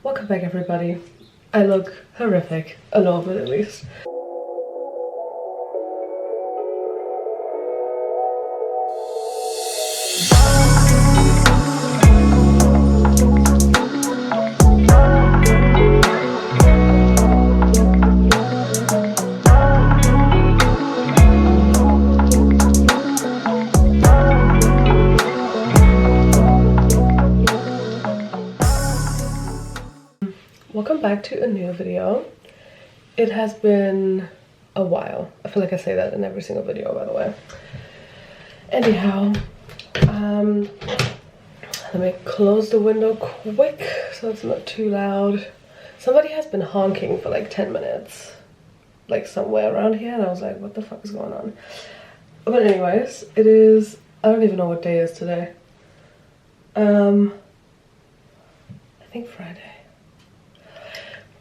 Welcome back, everybody. I look horrific, a little bit at least. Welcome back to a new video. It has been a while. I feel like I say that in every single video, by the way. Anyhow, let me close the window quick so it's not too loud. Somebody has been honking for like 10 minutes, like somewhere around here, and I was like, what the fuck is going on? But anyways, it is, I don't even know what day it is today. I think Friday.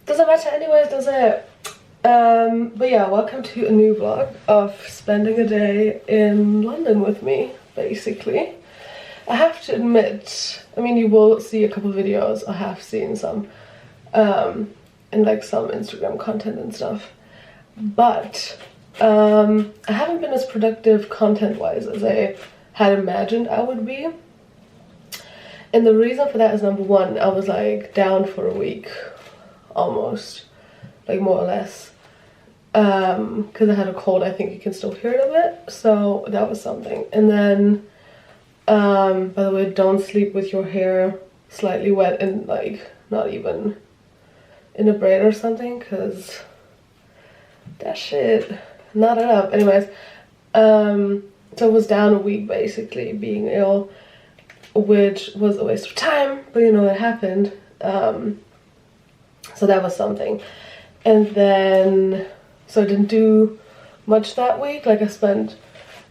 Doesn't matter anyways, does it? But yeah, welcome to a new vlog of spending a day in London with me, basically. I have to admit, I mean, you will see a couple videos, I have seen some, and like some Instagram content and stuff, but I haven't been as productive content-wise as I had imagined I would be. And the reason for that is, number one, I was like down for a week. Almost, like more or less, because I had a cold. I think you can still hear it a bit, so that was something. And then by the way, don't sleep with your hair slightly wet and like not even in a braid or something, because that shit not enough. Anyways, so I was down a week basically, being ill, which was a waste of time, but you know, it happened. So that was something. And then, so I didn't do much that week. Like I spent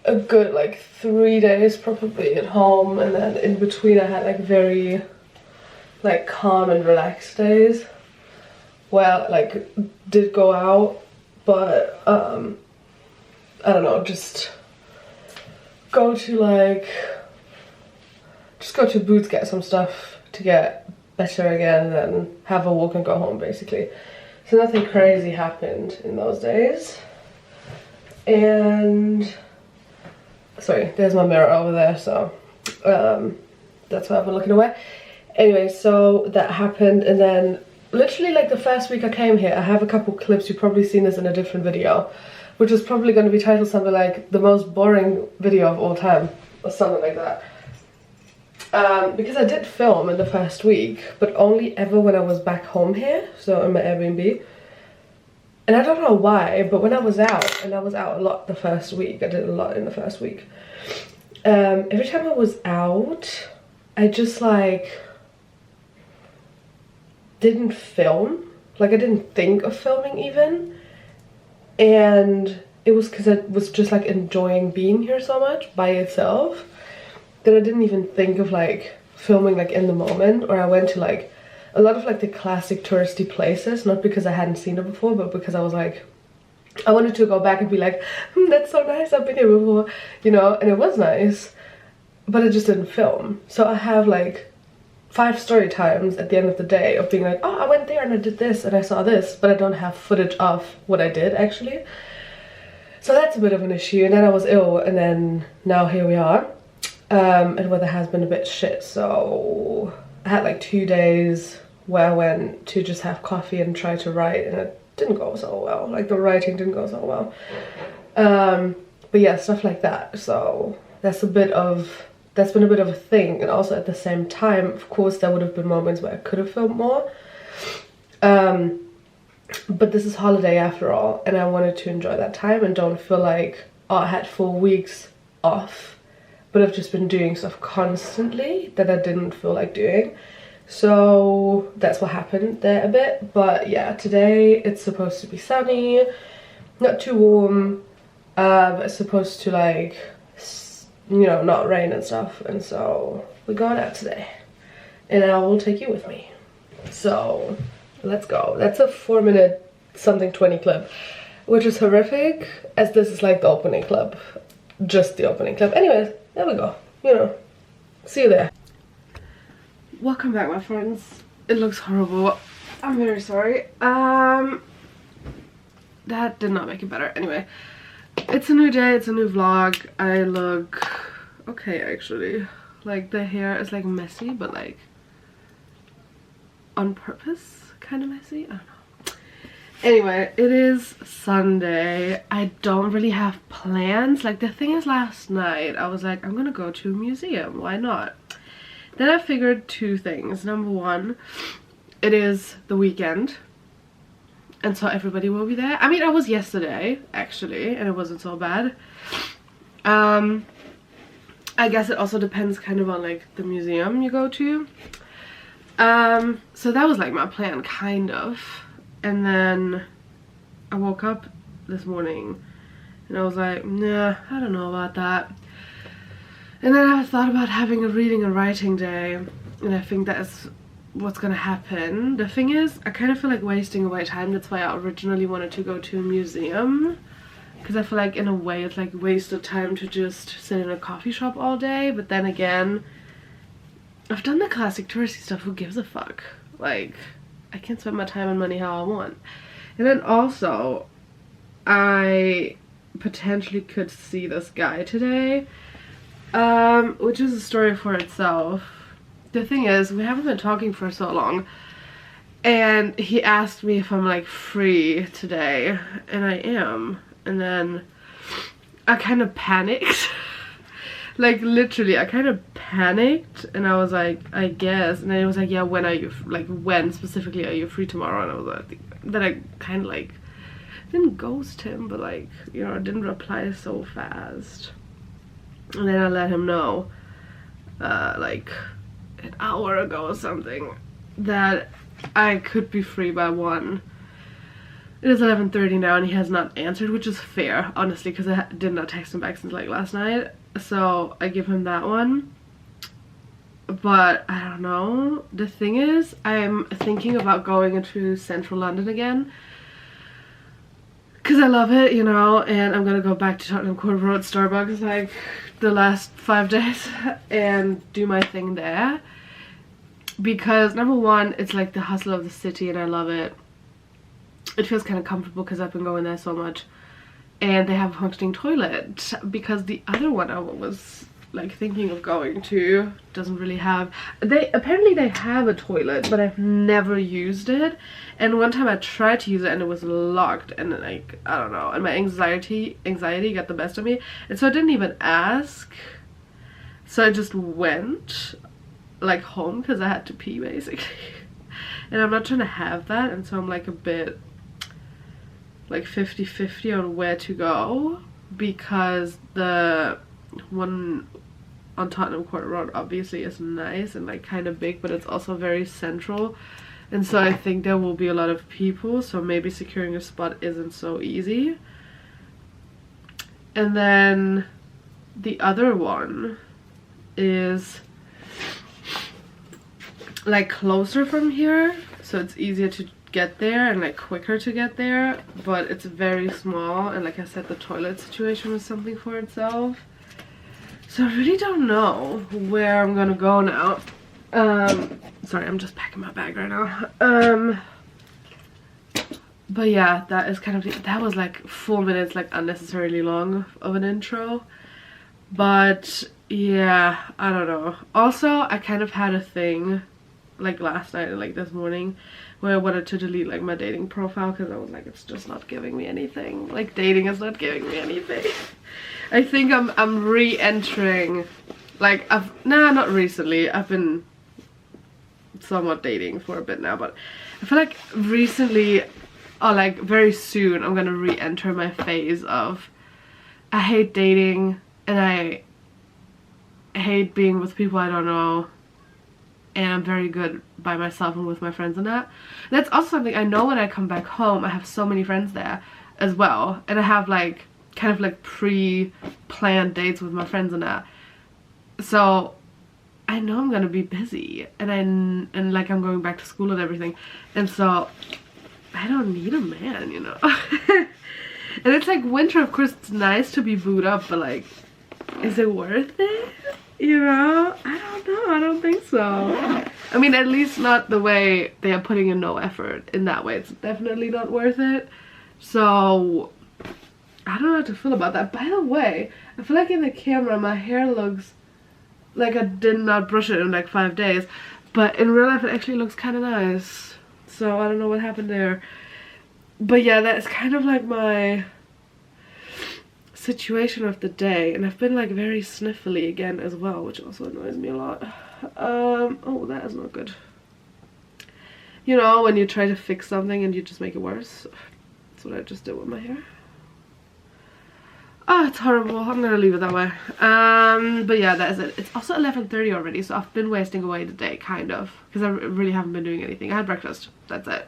a good like 3 days probably at home, and then in between I had like very like calm and relaxed days. Well, like did go out, but I don't know, just go to Boots, get some stuff to get better again, then have a walk and go home basically. So nothing crazy happened in those days. And sorry, there's my mirror over there, so that's why I've been looking away. Anyway, so that happened, and then literally like the first week I came here, I have a couple clips, you've probably seen this in a different video, which is probably going to be titled something like the most boring video of all time or something like that. Because I did film in the first week, but only ever when I was back home here, so in my Airbnb. And I don't know why, but when I was out, and I was out a lot the first week, I did a lot in the first week. Every time I was out, I just like didn't film. Like I didn't think of filming even. And it was because I was just like enjoying being here so much by itself, that I didn't even think of like filming like in the moment. Or I went to like a lot of like the classic touristy places, not because I hadn't seen it before, but because I was like, I wanted to go back and be like, that's so nice, I've been here before, you know. And it was nice, but I just didn't film. So I have like 5 story times at the end of the day of being like, oh, I went there and I did this and I saw this, but I don't have footage of what I did actually. So that's a bit of an issue. And then I was ill, and then now here we are. And weather has been a bit shit, so I had like 2 days where I went to just have coffee and try to write, and it didn't go so well. Like the writing didn't go so well. But yeah, stuff like that. So that's been a bit of a thing. And also at the same time, of course, there would have been moments where I could have filmed more. But this is holiday after all, and I wanted to enjoy that time and don't feel like, oh, I had 4 weeks off. But I've just been doing stuff constantly that I didn't feel like doing. So that's what happened there a bit. But yeah, today it's supposed to be sunny, not too warm, but it's supposed to like, you know, not rain and stuff. And so we're going out today, and I will take you with me. So let's go. That's a 4-minute something 20 clip, which is horrific, as this is like the opening clip. Just the opening clip. Anyways, there we go. You know, see you there. Welcome back, my friends. It looks horrible. I'm very sorry. That did not make it better. Anyway, it's a new day, it's a new vlog. I look okay actually. Like the hair is like messy, but like on purpose kind of messy. I don't know. Anyway, it is Sunday. I don't really have plans. Like the thing is, last night I was like, I'm gonna go to a museum, why not? Then I figured two things. Number one, it is the weekend, and so everybody will be there. I mean, I was yesterday actually, and it wasn't so bad. I guess it also depends kind of on like the museum you go to. So that was like my plan kind of. And then I woke up this morning and I was like, nah, I don't know about that. And then I thought about having a reading and writing day, and I think that is what's gonna happen. The thing is, I kind of feel like wasting away time. That's why I originally wanted to go to a museum, because I feel like in a way it's like wasted time to just sit in a coffee shop all day. But then again, I've done the classic touristy stuff. Who gives a fuck? Like, I can spend my time and money how I want. And then also, I potentially could see this guy today, which is a story for itself. The thing is, we haven't been talking for so long, and he asked me if I'm like free today, and I am. And then I kind of panicked. Like literally I kind of panicked, and I was like, I guess. And then he was like, yeah, when are you, like when specifically are you free tomorrow? And I was like, then I kind of like didn't ghost him, but like, you know, I didn't reply so fast. And then I let him know like an hour ago or something that I could be free by 1. It is 11:30 now, and he has not answered, which is fair, honestly, because I did not text him back since like last night. So I give him that one. But I don't know. The thing is, I'm thinking about going into central London again, because I love it, you know, and I'm gonna go back to Tottenham Court Road Starbucks like the last 5 days and do my thing there. Because number one, it's like the hustle of the city, and I love it. It feels kind of comfortable because I've been going there so much, and they have a functioning toilet, because the other one I was like thinking of going to doesn't really have. Apparently they have a toilet, but I've never used it. And one time I tried to use it and it was locked, and like, I don't know, and my anxiety got the best of me, and so I didn't even ask. So I just went like home because I had to pee basically. And I'm not trying to have that, and so I'm like a bit like 50-50 on where to go, because the one on Tottenham Court Road obviously is nice and like kind of big, but it's also very central, and so I think there will be a lot of people, so maybe securing a spot isn't so easy. And then the other one is like closer from here, so it's easier to get there and like quicker to get there, but it's very small, and like I said, the toilet situation is something for itself. So I really don't know where I'm gonna go now. Sorry, I'm just packing my bag right now. But yeah, that is kind of that was like 4 minutes, like unnecessarily long of an intro. But yeah, I don't know. Also, I kind of had a thing like last night and like this morning where I wanted to delete like my dating profile, because I was like, it's just not giving me anything. Like dating is not giving me anything. I think I'm re-entering, like not recently, I've been somewhat dating for a bit now, but I feel like recently, or like very soon, I'm gonna re-enter my phase of I hate dating and I hate being with people I don't know, and I'm very good by myself and with my friends and that. And that's also something I know. When I come back home, I have so many friends there as well, and I have like kind of like pre-planned dates with my friends and that, so I know I'm gonna be busy, and like I'm going back to school and everything, and so I don't need a man, you know. And it's like winter, of course it's nice to be booed up, but like, is it worth it? You know, I don't know, I don't think so. I mean, at least not the way they are putting in no effort. In that way, it's definitely not worth it. So I don't know how to feel about that. By the way, I feel like in the camera my hair looks like I did not brush it in like 5 days, but in real life it actually looks kind of nice. So I don't know what happened there. But yeah, that's kind of like my situation of the day, and I've been like very sniffly again as well, which also annoys me a lot. Oh, that is not good. You know, when you try to fix something and you just make it worse. That's what I just did with my hair. Oh, it's horrible. I'm gonna leave it that way. But yeah, that is it. It's also 11:30 already, so I've been wasting away the day, kind of, because I really haven't been doing anything. I had breakfast, that's it.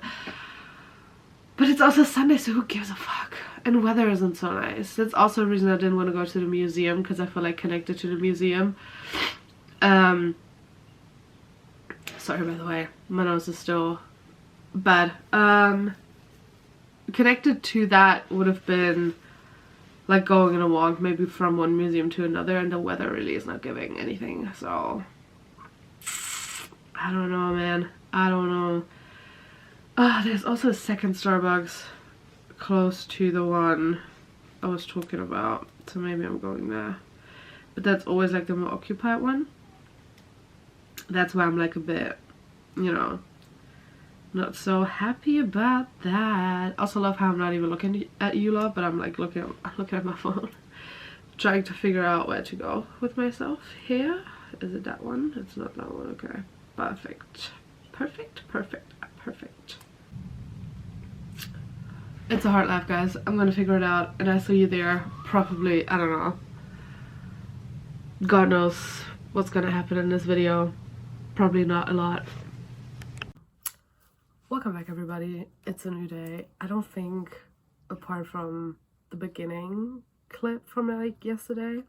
But it's also Sunday, so who gives a fuck? And weather isn't so nice. That's also a reason I didn't want to go to the museum, because I feel like connected to the museum. Sorry, by the way, my nose is still bad. Connected to that would have been like going on a walk, maybe from one museum to another, and the weather really is not giving anything, so I don't know, man. I don't know. There's also a second Starbucks close to the one I was talking about, so maybe I'm going there. But that's always like the more occupied one. That's why I'm like a bit, you know, not so happy about that. Also love how I'm not even looking at you lot, but I'm like looking at my phone, trying to figure out where to go with myself here. Is it that one? It's not that one. Okay, perfect, perfect, perfect, perfect. It's a hard life, guys. I'm gonna figure it out, and I see you there probably. I don't know, God knows what's gonna happen in this video. Probably not a lot. Welcome back, everybody. It's a new day. I don't think, apart from the beginning clip from like yesterday,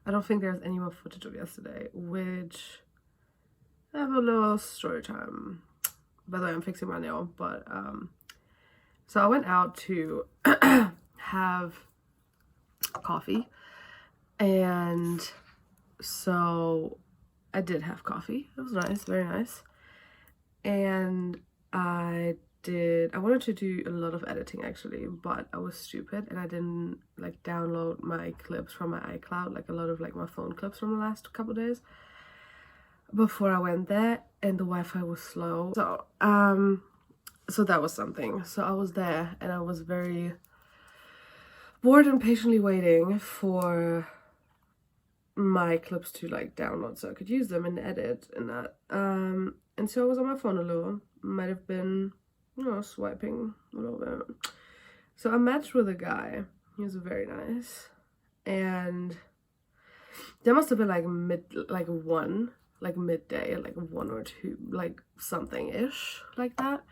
I don't think there's any more footage of yesterday, which I have a little story time. By the way, I'm fixing my nail, but so I went out to have coffee, and so I did have coffee. It was nice, very nice. And I wanted to do a lot of editing actually, but I was stupid and I didn't like download my clips from my iCloud, like a lot of like my phone clips from the last couple days before I went there, and the Wi-Fi was slow. So that was something. So I was there and I was very bored and patiently waiting for my clips to like download so I could use them and edit and that. And so I was on my phone a little, might have been, you know, swiping a little bit. So I matched with a guy. He was very nice, and there must have been like midday, like 1 or 2, like something ish like that.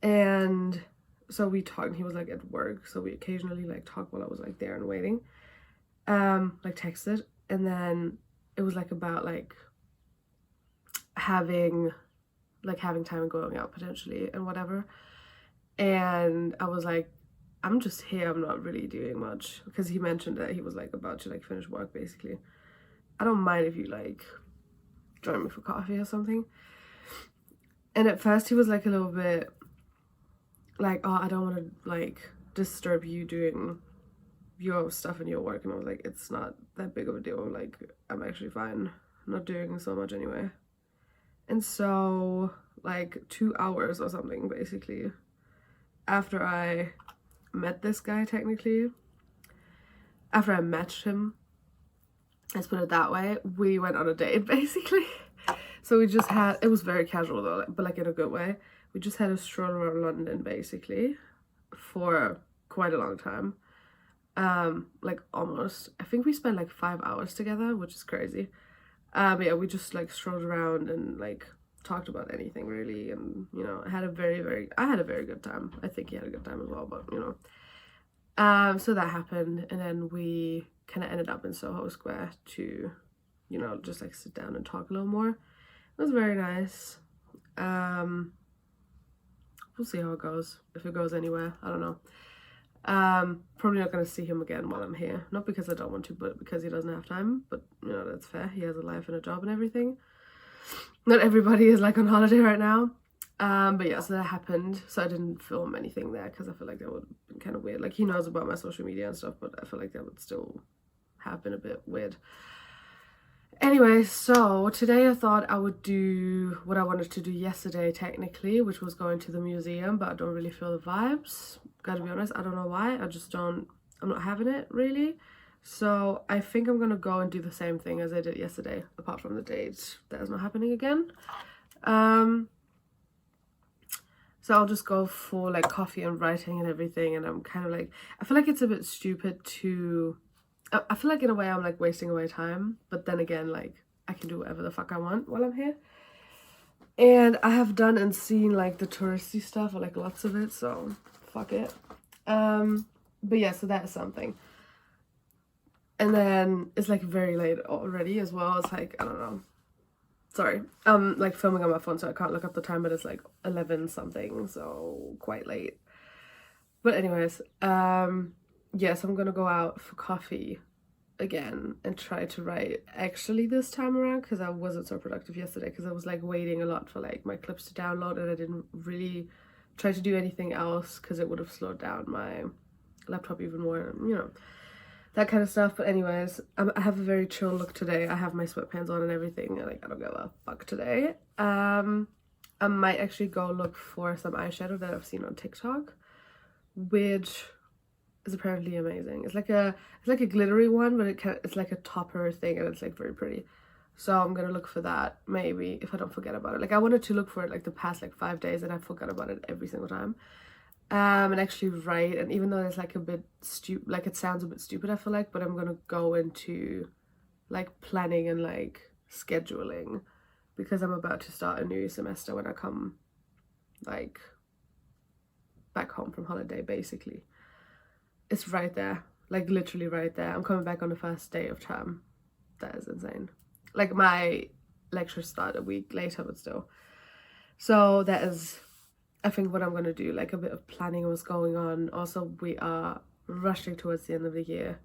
And so we talked. He was like at work, so we occasionally like talked while I was like there and waiting, like texted. And then it was like about like having time and going out potentially and whatever. And I was like, I'm just here, I'm not really doing much, because he mentioned that he was like about to like finish work basically. I don't mind if you like join me for coffee or something. And at first he was like a little bit like, oh, I don't want to like disturb you doing your stuff and your work. And I was like, it's not that big of a deal, like I'm actually fine, I'm not doing so much anyway. And so like 2 hours or something basically after I met this guy, technically after I matched him, let's put it that way, we went on a date basically. So we just had, it was very casual though, but like in a good way. We just had a stroll around London basically for quite a long time. Like almost, I think we spent like 5 hours together, which is crazy. But yeah, we just like strolled around and like talked about anything really, and you know, I had a very good time. I think he had a good time as well, but you know. So that happened, and then we kind of ended up in Soho Square to, you know, just like sit down and talk a little more. It was very nice. We'll see how it goes, if it goes anywhere, I don't know. Probably not gonna see him again while I'm here, not because I don't want to, but because he doesn't have time. But you know, that's fair, he has a life and a job and everything. not everybody is like on holiday right now. But yeah, so that happened. So I didn't film anything there because I feel like that would have been kind of weird. Like, he knows about my social media and stuff, but I feel like that would still have been a bit weird. Anyway, so today I thought I would do what I wanted to do yesterday technically, which was going to the museum, but I don't really feel the vibes. Gotta be honest, I don't know why. I'm not having it really. So I think I'm gonna go and do the same thing as I did yesterday, apart from the date that is not happening again. So I'll just go for like coffee and writing and everything, and I'm kind of like, I feel like it's a bit stupid to, I feel like in a way I'm like wasting away time, but then again, like I can do whatever the fuck I want while I'm here. And I have done and seen like the touristy stuff, or like lots of it, so fuck it. But yeah, so that is something. And then it's like very late already as well. It's like, I don't know. Sorry, I'm like filming on my phone, so I can't look up the time, but it's like 11 something, so quite late. But anyways, yes, I'm gonna go out for coffee again and try to write actually this time around, because I wasn't so productive yesterday because I was like waiting a lot for like my clips to download, and I didn't really try to do anything else because it would have slowed down my laptop even more, you know, that kind of stuff. But anyways, I have a very chill look today. I have my sweatpants on and everything. Like, I don't give a fuck today. I might actually go look for some eyeshadow that I've seen on TikTok, which is apparently amazing. It's like a glittery one, but it's like a topper thing, and it's like very pretty. So I'm gonna look for that maybe if I don't forget about it. Like, I wanted to look for it like the past like 5 days, and I forgot about it every single time. And actually write, and even though it's like a bit stupid, like it sounds a bit stupid, I feel like, but I'm gonna go into like planning and like scheduling, because I'm about to start a new semester when I come like back home from holiday. Basically, it's right there, like literally right there. I'm coming back on the first day of term. That is insane. Like, my lectures start a week later, but still. So that is, I think, what I'm going to do, like a bit of planning of what's going on. Also, we are rushing towards the end of the year,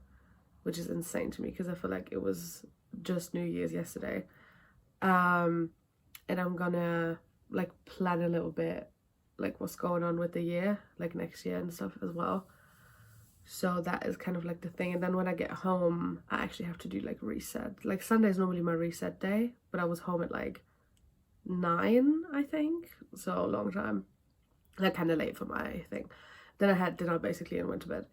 which is insane to me because I feel like it was just New Year's yesterday. And I'm gonna like plan a little bit like what's going on with the year, like next year and stuff as well. So that is kind of like the thing. And then when I get home, I actually have to do like reset. Like, Sunday is normally my reset day, but I was home at like 9, I think, so a long time. Like, kind of late for my thing. Then I had dinner basically and went to bed.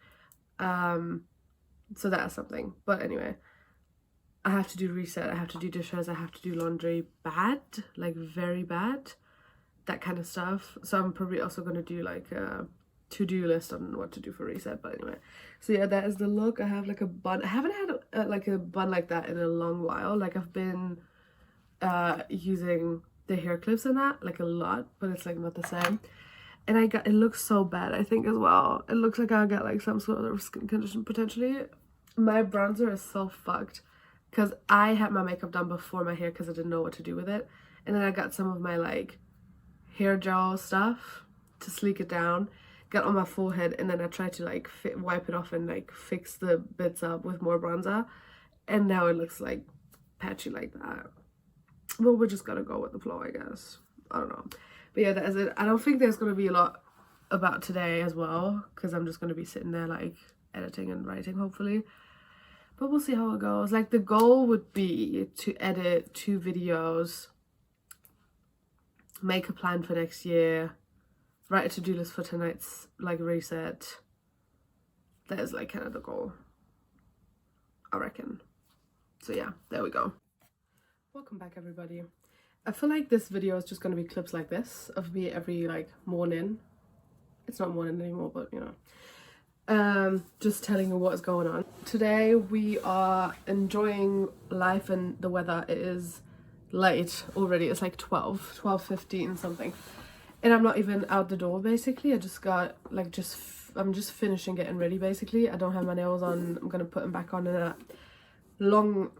So that's something. But anyway, I have to do reset, I have to do dishes, I have to do laundry bad, like very bad, that kind of stuff. So I'm probably also going to do like a to-do list on what to do for reset. But anyway, so yeah, that is the look. I have like a bun. I haven't had like a bun like that in a long while. Like, I've been using the hair clips and that like a lot, but it's like not the same. And it looks so bad, I think, as well. It looks like I got like some sort of skin condition potentially. My bronzer is so fucked because I had my makeup done before my hair because I didn't know what to do with it. And then I got some of my like hair gel stuff to sleek it down, got on my forehead, and then I tried to like wipe it off and like fix the bits up with more bronzer. And now it looks like patchy like that. Well, we're just gonna go with the flow, I guess. I don't know. But yeah, that is it. I don't think there's going to be a lot about today as well, because I'm just going to be sitting there like editing and writing, hopefully. But we'll see how it goes. Like, the goal would be to edit 2 videos, make a plan for next year, write a to-do list for tonight's like reset. That is like kind of the goal, I reckon. So yeah, there we go. Welcome back, everybody. I feel like this video is just going to be clips like this of me every like morning. It's not morning anymore, but you know, just telling you what's going on. Today we are enjoying life and the weather. It is late already. It's like 12:15 something, and I'm not even out the door basically. I just got like I'm just finishing getting ready basically. I don't have my nails on. I'm gonna put them back on in a long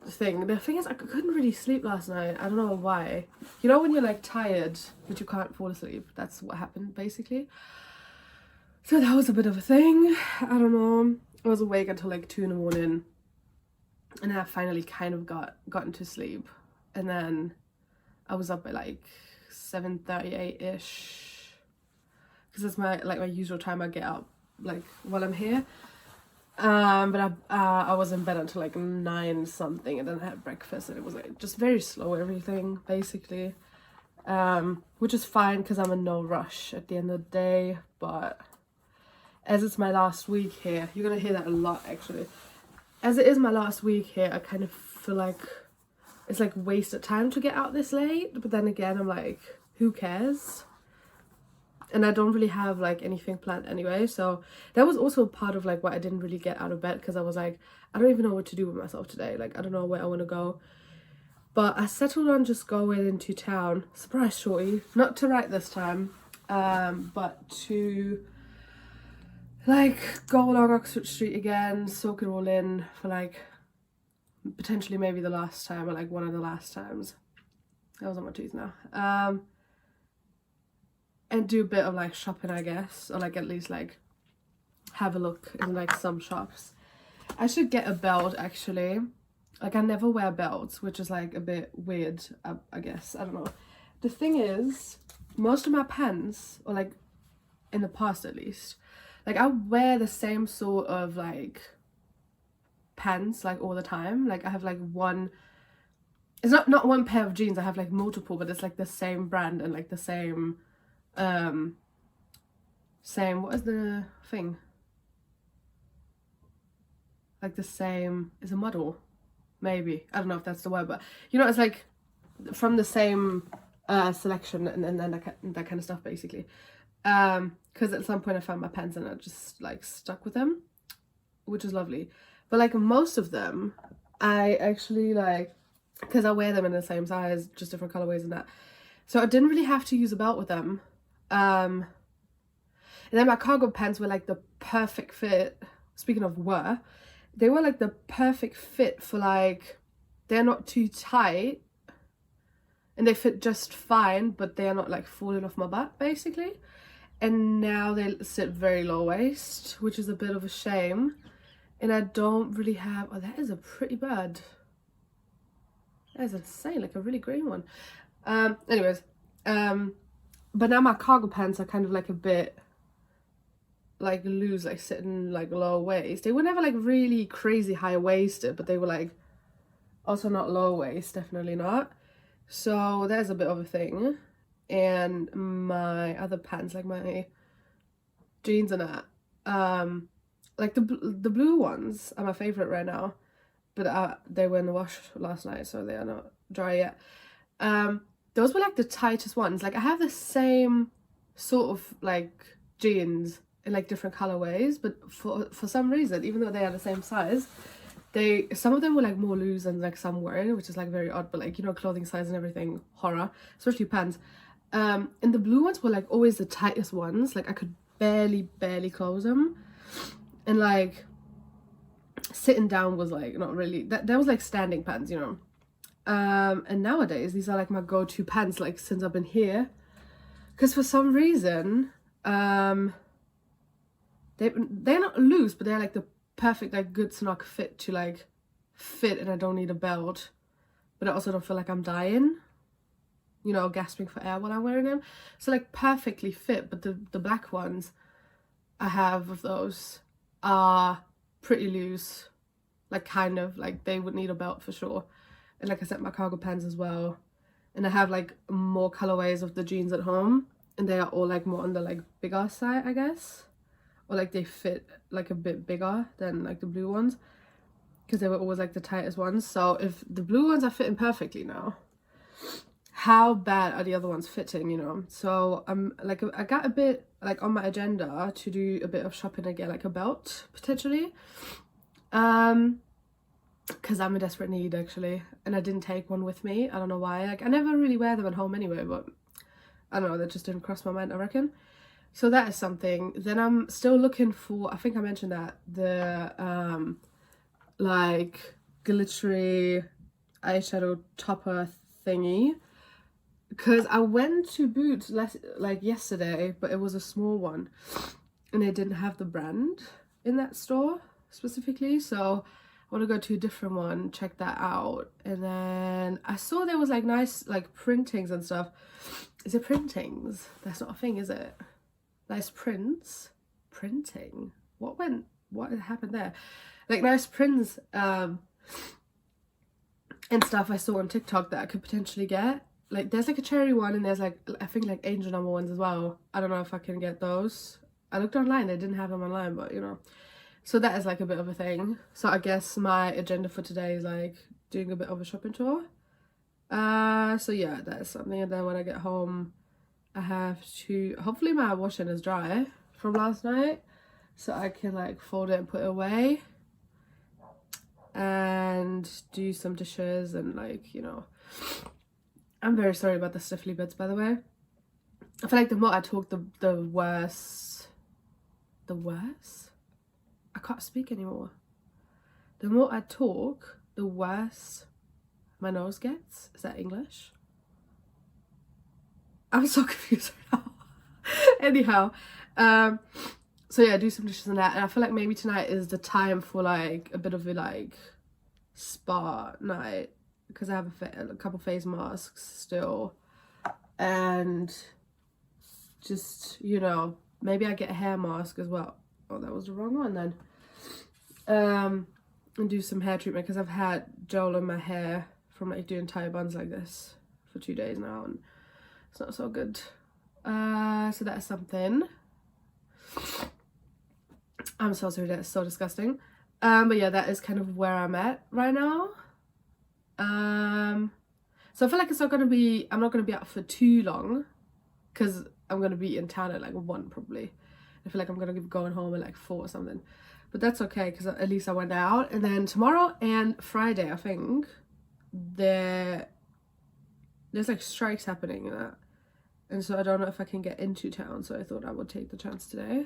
thing. The thing is, I couldn't really sleep last night. I don't know why. You know when you're like tired but you can't fall asleep? That's what happened basically. So that was a bit of a thing. I don't know. I was awake until like 2 in the morning, and I finally kind of gotten to sleep. and then I was up by like 7:38ish, because that's my usual time I get up like while I'm here. But I was in bed until like 9 something, and then I had breakfast, and it was like just very slow everything basically, which is fine because I'm in no rush at the end of the day. But as it's my last week here, you're gonna hear that a lot actually. As it is my last week here, I kind of feel like it's like wasted time to get out this late, but then again I'm like, who cares? And I don't really have like anything planned anyway, so that was also part of like why I didn't really get out of bed, because I was like, I don't even know what to do with myself today. Like, I don't know where I want to go. But I settled on just going into town, surprise shorty, not to write this time, but to like go along Oxford Street again, soak it all in for like potentially maybe the last time, or like one of the last times. That was on my tooth now. And do a bit of like shopping, I guess, or like at least like have a look in like some shops. I should get a belt actually. Like, I never wear belts, which is like a bit weird, I guess. I don't know. The thing is, most of my pants, or like in the past at least, like I wear the same sort of like pants like all the time. Like I have like one, it's not one pair of jeans, I have like multiple, but it's like the same brand and like the same what is the thing, like the same, is a model, maybe, I don't know if that's the word, but you know, it's like from the same selection and that kind of stuff basically, because at some point I found my pants and I just like stuck with them, which is lovely. But like most of them I actually like, because I wear them in the same size, just different colorways and that, so I didn't really have to use a belt with them. And then my cargo pants were like the perfect fit. Speaking of they were like the perfect fit for like, they're not too tight and they fit just fine, but they are not like falling off my butt basically. And now they sit very low waist, which is a bit of a shame. And I don't really have, oh, that is a pretty bird. That is insane, like a really green one. Anyways, but now my cargo pants are kind of like a bit like loose, like sitting like low waist. They were never like really crazy high waisted, but they were like also not low waist, definitely not. So there's a bit of a thing. And my other pants, like my jeans and that, like the blue ones are my favorite right now, but they were in the wash last night, so they are not dry yet. Those were like the tightest ones. Like I have the same sort of like jeans in like different colorways, but for some reason, even though they are the same size, some of them were like more loose than like some weren't, which is like very odd. But like, you know, clothing size and everything, horror, especially pants. And the blue ones were like always the tightest ones. Like I could barely close them, and like sitting down was like not really, that was like standing pants, you know. And nowadays these are like my go-to pants, like since I've been here, because for some reason they're not loose, but they're like the perfect like good snug fit to like fit, and I don't need a belt, but I also don't feel like I'm dying, you know, gasping for air while I'm wearing them. So like perfectly fit. But the black ones I have of those are pretty loose, like kind of like they would need a belt for sure. And like I said, my cargo pants as well. And I have like more colorways of the jeans at home, and they are all like more on the like bigger side, I guess, or like they fit like a bit bigger than like the blue ones, because they were always like the tightest ones. So if the blue ones are fitting perfectly now, how bad are the other ones fitting, you know? So I'm like, I got a bit like on my agenda to do a bit of shopping and get like a belt potentially, because I'm in desperate need actually, and I didn't take one with me. I don't know why. Like I never really wear them at home anyway, but I don't know, that just didn't cross my mind, I reckon. So that is something. Then I'm still looking for, I think I mentioned that, the like glittery eyeshadow topper thingy, because I went to Boots like yesterday, but it was a small one and they didn't have the brand in that store specifically. So want to go to a different one, check that out. And then I saw there was like nice like printings and stuff. Is it printings? That's not a thing, is it? Nice prints. Printing. What happened there? Like nice prints and stuff I saw on TikTok that I could potentially get. Like there's like a cherry one, and there's like, I think like angel number ones as well. I don't know if I can get those. I looked online, they didn't have them online, but you know. So that is like a bit of a thing. So I guess my agenda for today is like doing a bit of a shopping tour. So yeah, that is something. And then when I get home, I have to, hopefully my washing is dry from last night, so I can like fold it and put it away and do some dishes. And like, you know, I'm very sorry about the sniffly bits, by the way. I feel like the more I talk, the worse. The worse? I can't speak anymore. The more I talk, the worse my nose gets. Is that English? I'm so confused right now. Anyhow, so yeah, do some dishes and that. And I feel like maybe tonight is the time for like a bit of a like spa night, because I have a couple face masks still, and just, you know, maybe I get a hair mask as well. Oh, that was the wrong one then. And do some hair treatment, because I've had gel in my hair from like doing tie buns like this for 2 days now, and it's not so good. So that's something. I'm so sorry, that's so disgusting. But yeah, that is kind of where I'm at right now. So I feel like it's not gonna be, I'm not gonna be out for too long, because I'm gonna be in town at like 1 probably. I feel like I'm gonna be going home at like 4 or something, but that's okay, because at least I went out. And then tomorrow and Friday, I think there's like strikes happening and that, and so I don't know if I can get into town, so I thought I would take the chance today.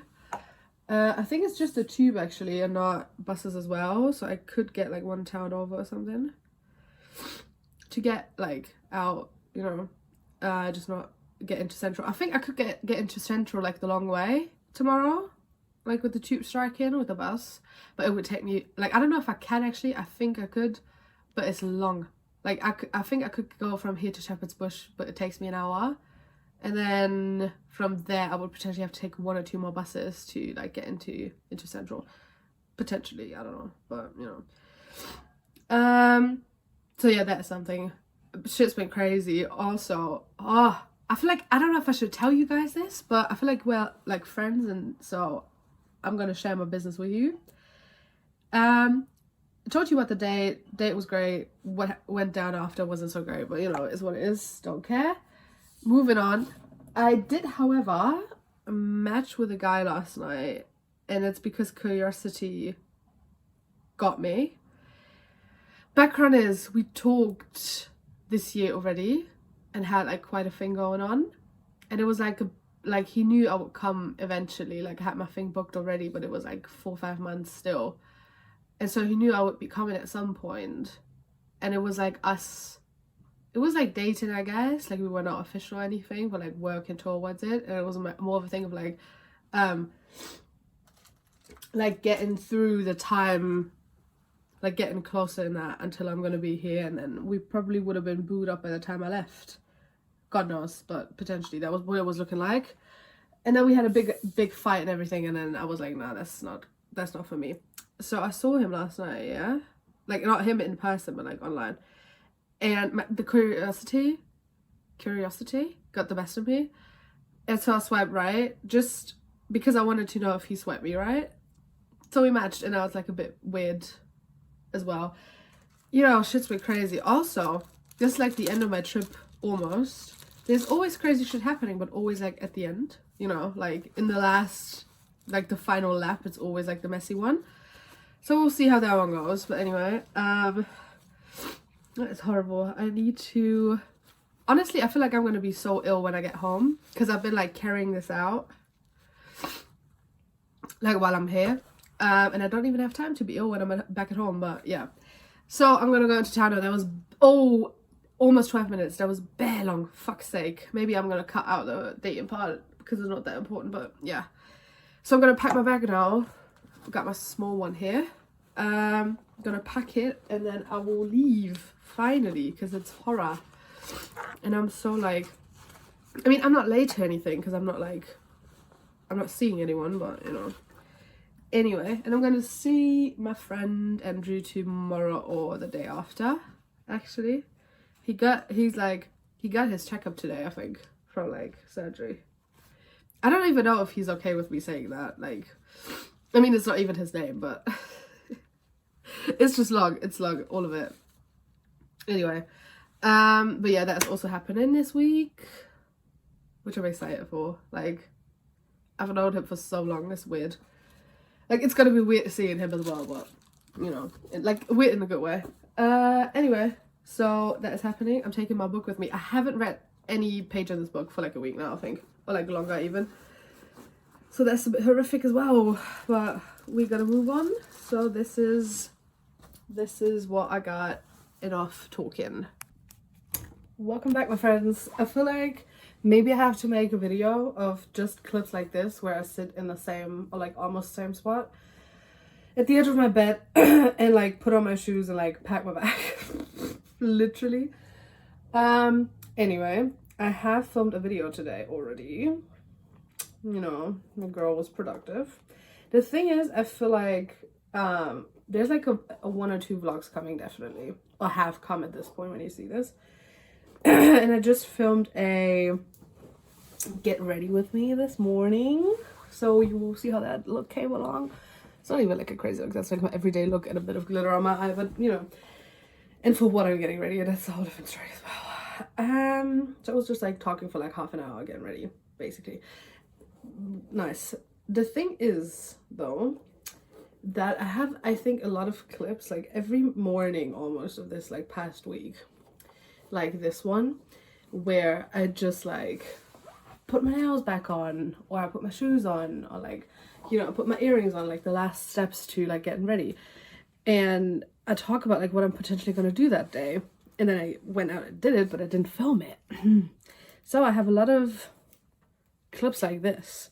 I think it's just a tube actually, and not buses as well, so I could get like 1 town over or something to get like out, you know, just not get into Central. I think I could get into Central like the long way tomorrow, like with the tube striking, with the bus, but it would take me like, I don't know if I can actually. I think I could, but it's long. Like I think I could go from here to Shepherd's Bush, but it takes me an hour, and then from there I would potentially have to take 1 or 2 more buses to like get into Central, potentially. I don't know, but you know. So yeah, that's something. Shit's been crazy. Also, I feel like, I don't know if I should tell you guys this, but I feel like we're like friends, and so I'm gonna share my business with you. I told you about the date. Date was great. What went down after wasn't so great, but you know, it's what it is. Don't care. Moving on. I did, however, match with a guy last night, and it's because curiosity got me. Background is, we talked this year already and had like quite a thing going on, and it was like like he knew I would come eventually. Like I had my thing booked already, but it was like 4 or 5 months still, and so he knew I would be coming at some point. And it was like us, it was like dating, I guess. Like we were not official or anything, but like working towards it. And it was more of a thing of like getting through the time, like getting closer in that until I'm gonna be here. And then we probably would have been booed up by the time I left, God knows, but potentially that was what it was looking like. And then we had a big fight and everything, and then I was like, nah, that's not for me. So I saw him last night, yeah, like not him in person, but like online, and the curiosity got the best of me, and so I swiped right, just because I wanted to know if he swiped me right. So we matched, and I was like a bit weird as well. You know, shit's been crazy. Also, just like the end of my trip almost, there's always crazy shit happening, but always like at the end, you know, like in the last, like the final lap, it's always like the messy one. So we'll see how that one goes. But anyway, it's horrible. I need to, honestly, I feel like I'm gonna be so ill when I get home, because I've been like carrying this out like while I'm here, and I don't even have time to be ill when I'm back at home. But yeah, so I'm gonna go into town. That was almost 12 minutes. That was bare long, fuck's sake. Maybe I'm gonna cut out the dating part because it's not that important, but yeah. So I'm gonna pack my bag now. I've got my small one here. I'm gonna pack it and then I will leave finally because it's horror. And I'm so like, I mean, I'm not late to anything because I'm not seeing anyone, but you know. Anyway, and I'm gonna see my friend Andrew tomorrow or the day after, actually. He got his checkup today, I think, from like surgery. I don't even know if he's okay with me saying that. Like, I mean, it's not even his name, but it's just long. It's long, all of it. Anyway, but yeah, that's also happening this week, which I'm excited for. Like, I've known him for so long. It's weird. Like, it's gonna be weird seeing him as well, but you know, like weird in a good way. Anyway, so that is happening. I'm taking my book with me. I haven't read any page of this book for like a week now, I think, or like longer even. So that's a bit horrific as well, but we gotta move on. So this is what I got. Enough talking. Welcome back, my friends. I feel like maybe I have to make a video of just clips like this where I sit in the same or like almost same spot at the edge of my bed and like put on my shoes and like pack my bag. Literally. Anyway, I have filmed a video today already. You know, my girl was productive. The thing is, I feel like there's like a 1 or 2 vlogs coming definitely, or have come at this point when you see this. And I just filmed a get ready with me this morning, so you will see how that look came along. It's not even like a crazy look, that's like my everyday look and a bit of glitter on my eye, but you know, and for what I'm getting ready, and that's a whole different story as well. So I was just like talking for like half an hour getting ready, basically. Nice. The thing is though, that I have, I think, a lot of clips like every morning almost of this like past week, like this one, where I just like put my nails back on, or I put my shoes on, or like, you know, I put my earrings on, like the last steps to like getting ready, and I talk about like what I'm potentially gonna do that day, and then I went out and did it, but I didn't film it. So I have a lot of clips like this,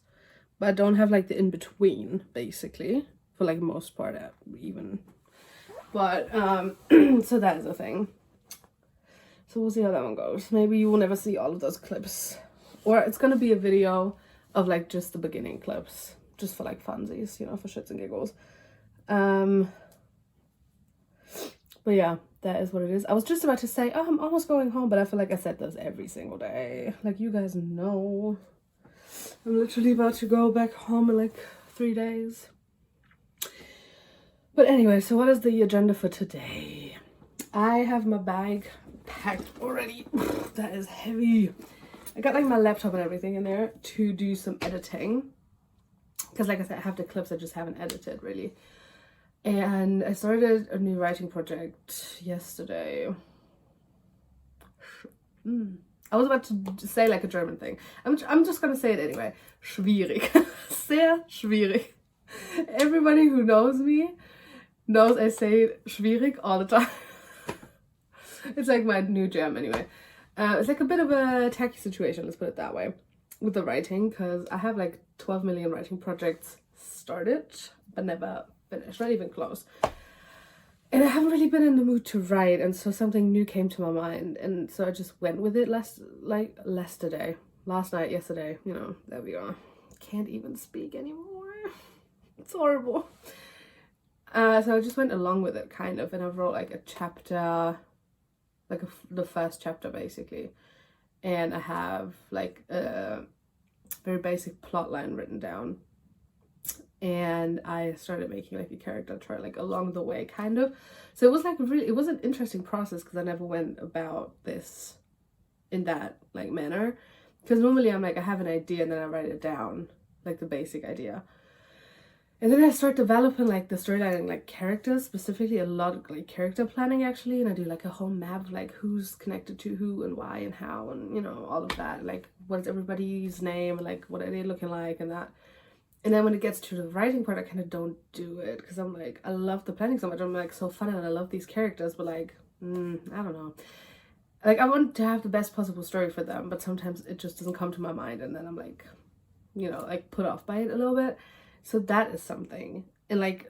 but I don't have like the in-between basically for like most part even, but so that is a thing. So we'll see how that one goes. Maybe you will never see all of those clips, or it's gonna be a video of like just the beginning clips, just for like funsies, you know, for shits and giggles. But yeah, that is what it is. I was just about to say, oh, I'm almost going home, but I feel like I said this every single day. Like, you guys know, I'm literally about to go back home in like 3 days. But anyway, so what is the agenda for today? I have my bag packed already. That is heavy. I got like my laptop and everything in there to do some editing, because like I said, I have the clips I just haven't edited really. And I started a new writing project yesterday. I was about to say like a German thing. I'm just gonna say it anyway. Schwierig. Sehr schwierig. Everybody who knows me knows I say schwierig all the time. It's like my new jam anyway. It's like a bit of a tacky situation, let's put it that way, with the writing, because I have like 12 million writing projects started but never finished, not even close. And I haven't really been in the mood to write, and so something new came to my mind, and so I just went with it last night, yesterday, you know, there we go. Can't even speak anymore. It's horrible. So I just went along with it kind of, and I wrote like a chapter, like the first chapter basically, and I have like a very basic plot line written down, and I started making like a character chart like along the way kind of. So it was like it was an interesting process, because I never went about this in that like manner, because normally I'm like, I have an idea and then I write it down, like the basic idea. And then I start developing like the storyline and like characters, specifically a lot of like character planning actually, and I do like a whole map of like who's connected to who and why and how, and you know, all of that, like what is everybody's name and like what are they looking like and that. And then when it gets to the writing part, I kind of don't do it, because I'm like, I love the planning so much, I'm like so fun and I love these characters, but like I don't know, like I want to have the best possible story for them, but sometimes it just doesn't come to my mind, and then I'm like, you know, like put off by it a little bit. So that is something. And like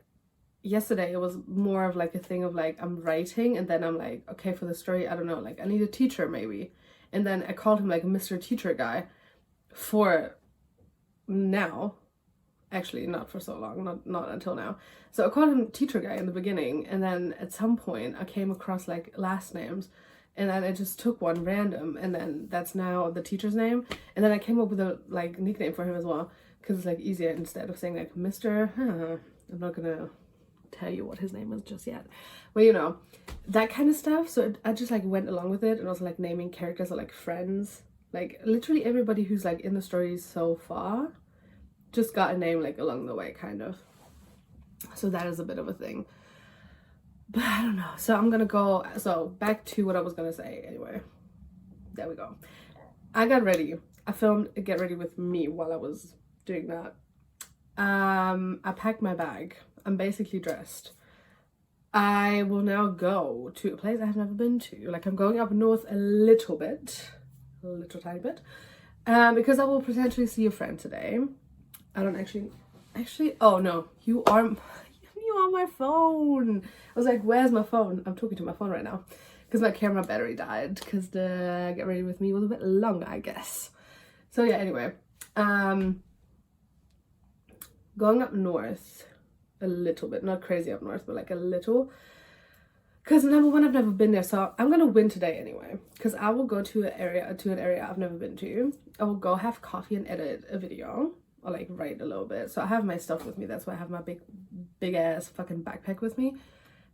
yesterday it was more of like a thing of like I'm writing and then I'm like, okay, for the story, I don't know, like I need a teacher maybe. And then I called him like Mr. Teacher Guy for now. Actually, not for so long, not until now. So I called him Teacher Guy in the beginning, and then at some point I came across like last names, and then I just took one random, and then that's now the teacher's name. And then I came up with a like nickname for him as well, because it's like easier instead of saying like Mr. I'm not gonna tell you what his name is just yet, but you know, that kind of stuff. So I just like went along with it, and also like naming characters or like friends, like literally everybody who's like in the story so far just got a name like along the way, kind of. So that is a bit of a thing, but I don't know. So I'm gonna go, so back to what I was gonna say anyway. There we go. I got ready. I filmed a get ready with me while I was doing that. I packed my bag. I'm basically dressed. I will now go to a place I have never been to. Like I'm going up north a little bit, a little tiny bit, because I will potentially see a friend today. I don't actually, oh no, you are my phone. I was like, where's my phone? I'm talking to my phone right now because my camera battery died because the get ready with me was a bit long, I guess. So yeah, anyway, going up north a little bit, not crazy up north, but like a little, because number one, I've never been there, so I'm gonna win today anyway, because I will go to an area I've never been to. I will go have coffee and edit a video, or like write a little bit. So I have my stuff with me. That's why I have my big ass fucking backpack with me.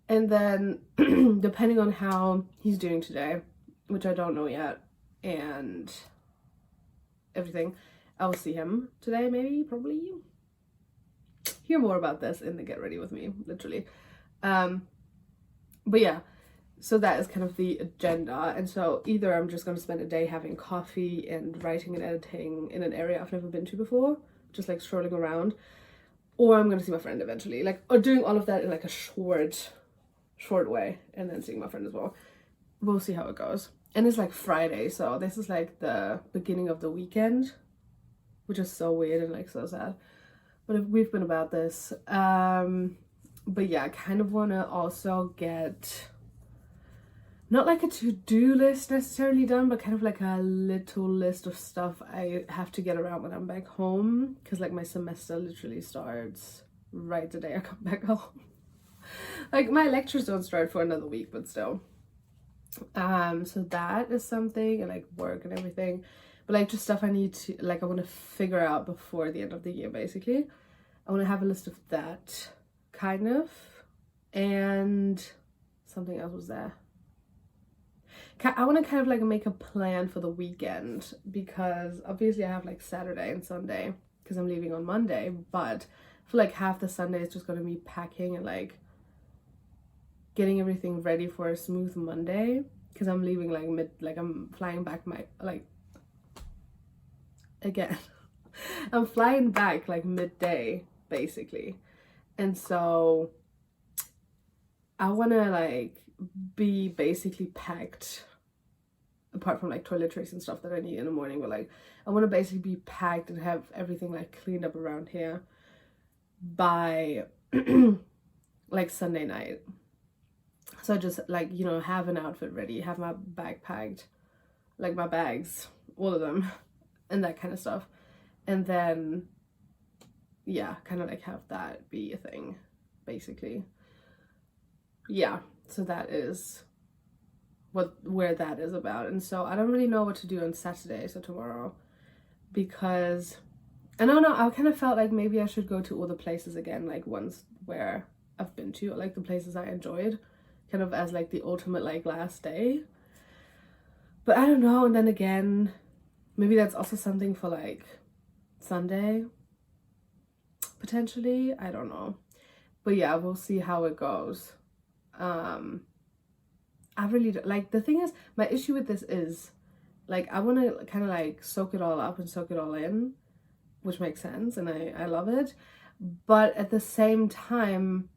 And then depending on how he's doing today, which I don't know yet, and everything, I will see him today, maybe, probably. Hear more about this in the get ready with me, literally. But yeah, so that is kind of the agenda. And so either I'm just gonna spend a day having coffee and writing and editing in an area I've never been to before, just like strolling around, or I'm gonna see my friend eventually, like, or doing all of that in like a short way and then seeing my friend as well. We'll see how it goes. And it's like Friday, so this is like the beginning of the weekend, which is so weird and like so sad, but we've been about this. But yeah, I kind of want to also get not like a to-do list necessarily done, but kind of like a little list of stuff I have to get around when I'm back home, because like my semester literally starts right the day I come back home. Like my lectures don't start for another week, but still. So that is something, and like work and everything, but like just stuff I need to, like I want to figure out before the end of the year. Basically I want to have a list of that, kind of, and something else was there. I want to kind of like make a plan for the weekend, because obviously I have like Saturday and Sunday because I'm leaving on Monday, but I feel like half the Sunday is just going to be packing and like getting everything ready for a smooth Monday, because I'm leaving like I'm flying back again I'm flying back like midday basically, and so I want to like be basically packed, apart from like toiletries and stuff that I need in the morning, but like I want to basically be packed and have everything like cleaned up around here by like Sunday night. So just like, you know, have an outfit ready, have my bag packed, like my bags, all of them, and that kind of stuff. And then yeah, kind of like have that be a thing basically. Yeah, so that is where that is about. And so I don't really know what to do on Saturday, so tomorrow, because I don't know, I kind of felt like maybe I should go to all the places again, like ones where I've been to, like the places I enjoyed, kind of as like the ultimate like last day. But I don't know, and then again, maybe that's also something for like Sunday potentially, I don't know. But yeah, we'll see how it goes. I really do, like, the thing is, my issue with this is like I want to kind of like soak it all up and soak it all in, which makes sense, and I love it, but at the same time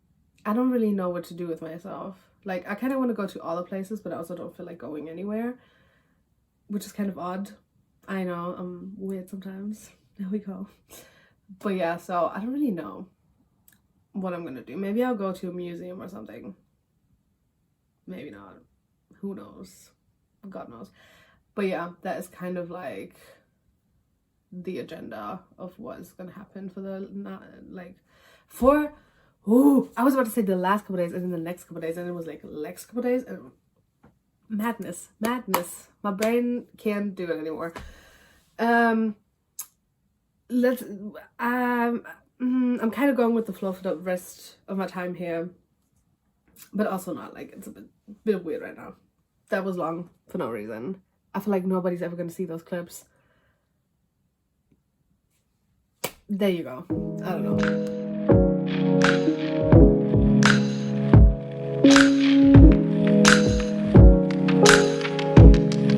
I don't really know what to do with myself. Like I kind of want to go to all the places, but I also don't feel like going anywhere, which is kind of odd. I know, I'm weird sometimes. There we go. But yeah, so I don't really know. what I'm gonna do. Maybe I'll go to a museum or something. Maybe not. Who knows? God knows. But yeah, that is kind of like the agenda of what's gonna happen for the I was about to say the last couple days and then the next couple days, and it was like next couple days, and madness. My brain can't do it anymore. I'm kind of going with the flow for the rest of my time here, but also not. Like, it's a bit weird right now. That was long for no reason. I feel like nobody's ever gonna see those clips. There you go. I don't know.